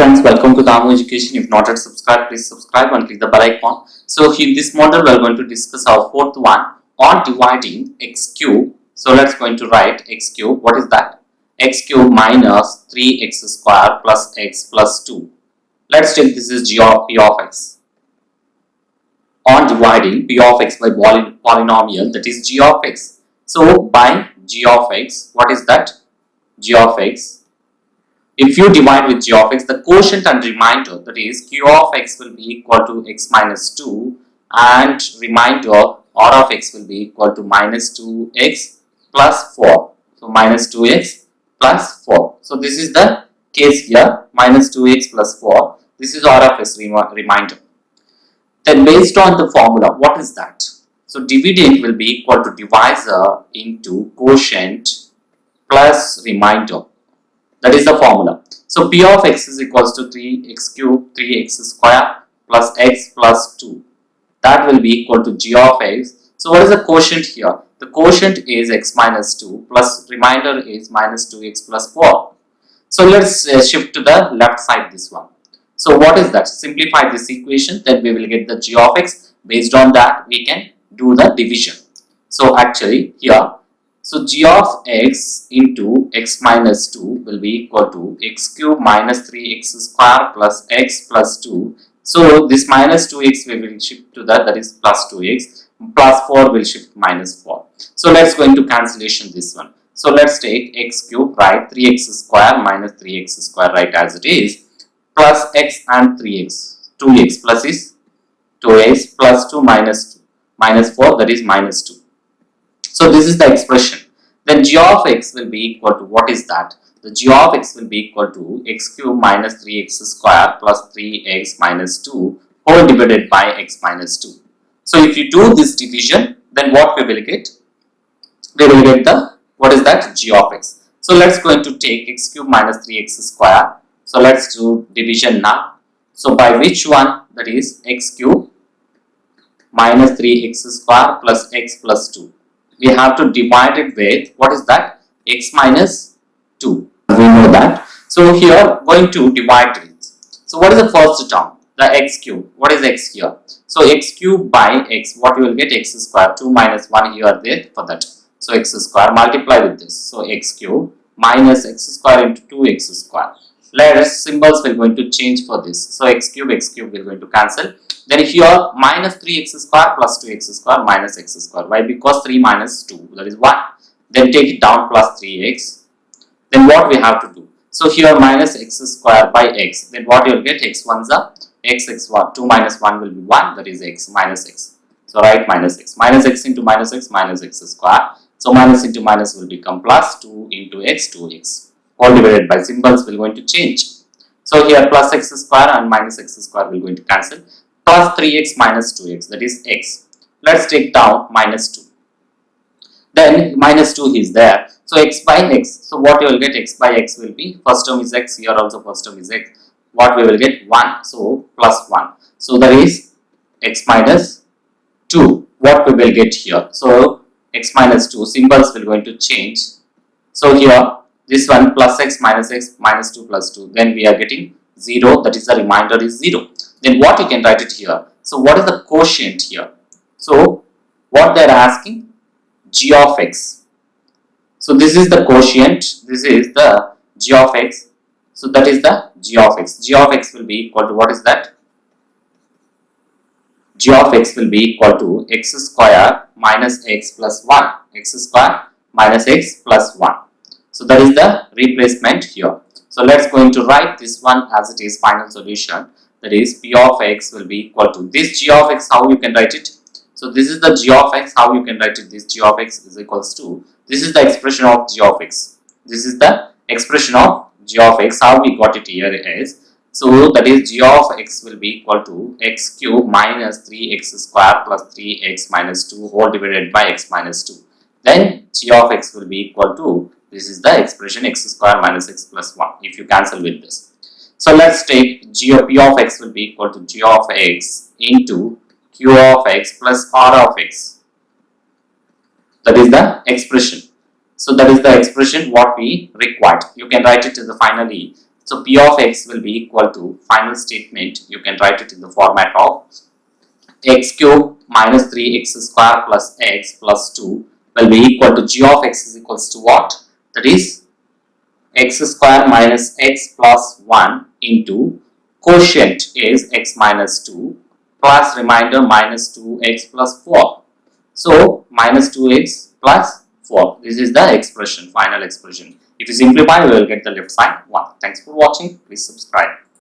friends, welcome to Damu Education. If not yet subscribed, please subscribe and click the bell icon. So in this model, we are going to discuss our fourth one on dividing x cube. So let's going to write x cube. What is that? X cube minus 3x square plus x plus 2. Let's take this is g of p of x. On dividing p of x by polynomial, that is g of x. So by g of x, what is that? G of x. If you divide with g of x, the quotient and remainder, that is q of x will be equal to x minus 2 and remainder r of x will be equal to minus 2x plus 4. So minus 2x plus 4. So this is the case here, minus 2x plus 4. This is r of x remainder. Then based on the formula, what is that? So dividend will be equal to divisor into quotient plus remainder. That is the formula. So p of x is equals to 3x cube 3x square plus x plus 2. That will be equal to g of x. So what is the quotient here? The quotient is x minus 2 plus remainder is minus 2x plus 4. So let's shift to the left side this one. So what is that? Simplify this equation, then we will get the g of x. Based on that, we can do the division. So actually here, so g of x into x minus 2 will be equal to x cube minus 3x square plus x plus 2. So this minus 2x we will shift to that is plus 2x, plus 4 will shift minus 4. So let's go into cancellation this one. So let's take x cube, right, 3x square minus 3x square, right, as it is, plus x and 3x, 2x plus is 2x plus 2 minus 2, minus 4, that is minus 2. So this is the expression. Then g of x will be equal to, what is that? The g of x will be equal to x cube minus 3x square plus 3x minus 2 whole divided by x minus 2. So if you do this division, then what we will get? We will get the, what is that? G of x. So let's go into take x cube minus 3x square. So let's do division now. So by which one? That is x cube minus 3x square plus x plus 2. We have to divide it with, what is that? X minus 2. We know that. So here going to divide it. So what is the first term? The x cube. What is x here? So x cube by x. What you will get? X square. 2 minus 1 here there for that. So x square multiply with this. So x cube minus x square into 2x square. Let's symbols will going to change for this. So x cube will going to cancel. Then here minus 3x square plus 2x square minus x square. Why? Because 3 minus 2, that is 1. Then take it down plus 3x. Then what we have to do? So here minus x square by x. Then what you will get? X 1 is x 1. 2 minus 1 will be 1, that is x minus x. So write minus x. Minus x into minus x square. So minus into minus will become plus 2 into x 2x. All divided by symbols will going to change. So here plus x square and minus x square will going to cancel. Plus 3x minus 2x, that is x. Let's take down minus 2. Then minus 2 is there. So x by x. So what you will get? X by x will be, first term is x, here also first term is x. What we will get? 1. So plus 1. So that is x minus 2. What we will get here? So x minus 2, symbols will going to change. So here this one plus x minus 2 plus 2. Then we are getting 0, that is the remainder is 0. Then what you can write it here? So what is the quotient here? So what they are asking? G of x. So this is the quotient. This is the g of x. So that is the g of x. G of x will be equal to, what is that? G of x will be equal to x square minus x plus 1. X square minus x plus 1. So that is the replacement here. So let's going to write this one as it is final solution. That is p of x will be equal to this g of x. How you can write it? So this is the g of x. How you can write it? This g of x is equals to, this is the expression of g of x. This is the expression of g of x. How we got it here is, so that is g of x will be equal to x cube minus 3x square plus 3x minus 2 whole divided by x minus 2. Then g of x will be equal to, this is the expression x square minus x plus 1 if you cancel with this. So let's take p of x will be equal to g of x into q of x plus r of x. That is the expression. So that is the expression what we required. You can write it as the finally So P of x will be equal to final statement. You can write it in the format of x cube minus 3x square plus x plus 2 will be equal to g of x is equals to what? That is x square minus x plus 1 into quotient is x minus 2 plus remainder minus 2x plus 4. So minus 2x plus 4. This is the expression, final expression. If you simplify, we will get the left side 1. Thanks for watching. Please subscribe.